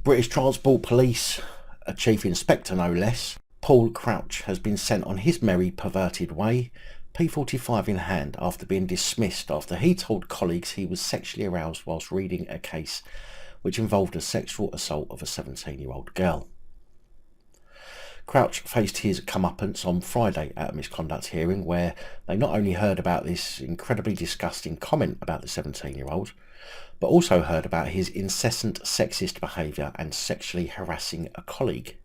British Transport Police, a Chief Inspector no less, Paul Crouch, has been sent on his merry perverted way, P45 in hand, after being dismissed after he told colleagues he was sexually aroused whilst reading a case which involved a sexual assault of a 17-year-old girl. Crouch faced his comeuppance on Friday at a misconduct hearing where they not only heard about this incredibly disgusting comment about the 17-year-old, but also heard about his incessant sexist behaviour and sexually harassing a colleague.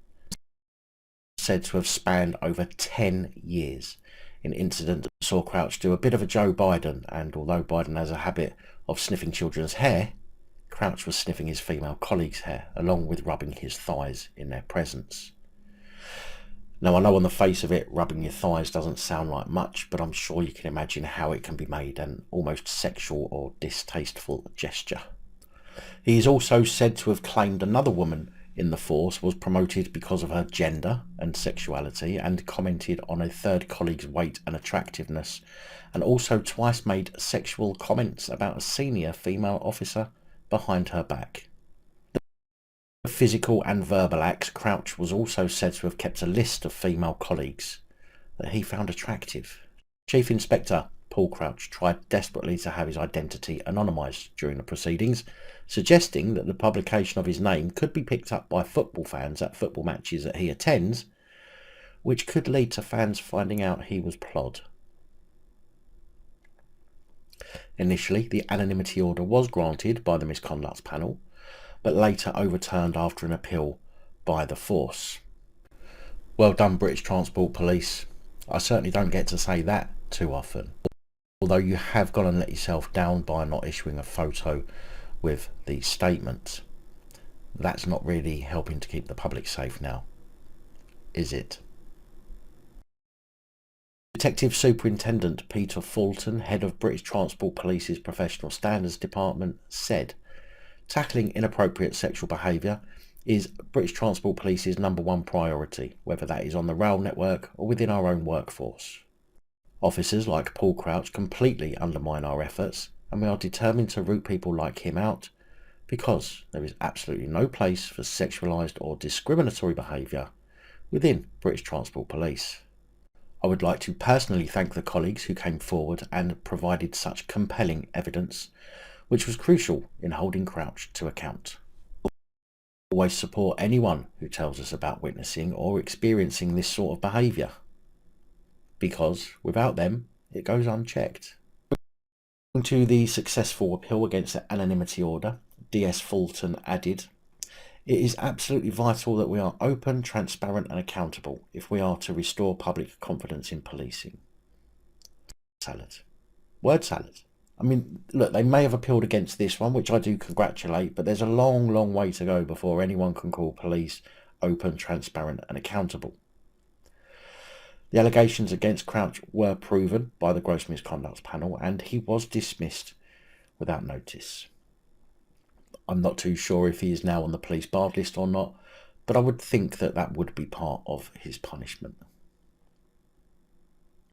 Said to have spanned over 10 years, an incident that saw Crouch do a bit of a Joe Biden, and although Biden has a habit of sniffing children's hair, Crouch was sniffing his female colleague's hair, along with rubbing his thighs in their presence. Now, I know on the face of it, rubbing your thighs doesn't sound like much, but I'm sure you can imagine how it can be made an almost sexual or distasteful gesture. He is also said to have claimed another woman in the force was promoted because of her gender and sexuality, and commented on a third colleague's weight and attractiveness, and also twice made sexual comments about a senior female officer behind her back. Physical and verbal acts, Crouch was also said to have kept a list of female colleagues that he found attractive. Chief Inspector Paul Crouch tried desperately to have his identity anonymised during the proceedings, suggesting that the publication of his name could be picked up by football fans at football matches that he attends, which could lead to fans finding out he was plod. Initially, the anonymity order was granted by the misconduct panel, but later overturned after an appeal by the force. Well done, British Transport Police. I certainly don't get to say that too often. Although you have gone and let yourself down by not issuing a photo with the statement. That's not really helping to keep the public safe now, is it? Detective Superintendent Peter Fulton, head of British Transport Police's Professional Standards Department, said, "Tackling inappropriate sexual behaviour is British Transport Police's #1 priority, whether that is on the rail network or within our own workforce. Officers like Paul Crouch completely undermine our efforts, and we are determined to root people like him out, because there is absolutely no place for sexualised or discriminatory behaviour within British Transport Police. I would like to personally thank the colleagues who came forward and provided such compelling evidence, which was crucial in holding Crouch to account. Always support anyone who tells us about witnessing or experiencing this sort of behaviour, because without them, it goes unchecked." To the successful appeal against the anonymity order, DS Fulton added, "It is absolutely vital that we are open, transparent and accountable if we are to restore public confidence in policing." Salad. Word salad. I mean, look, they may have appealed against this one, which I do congratulate, but there's a long, long way to go before anyone can call police open, transparent and accountable. The allegations against Crouch were proven by the Gross Misconduct panel, and he was dismissed without notice. I'm not too sure if he is now on the police barred list or not, but I would think that that would be part of his punishment.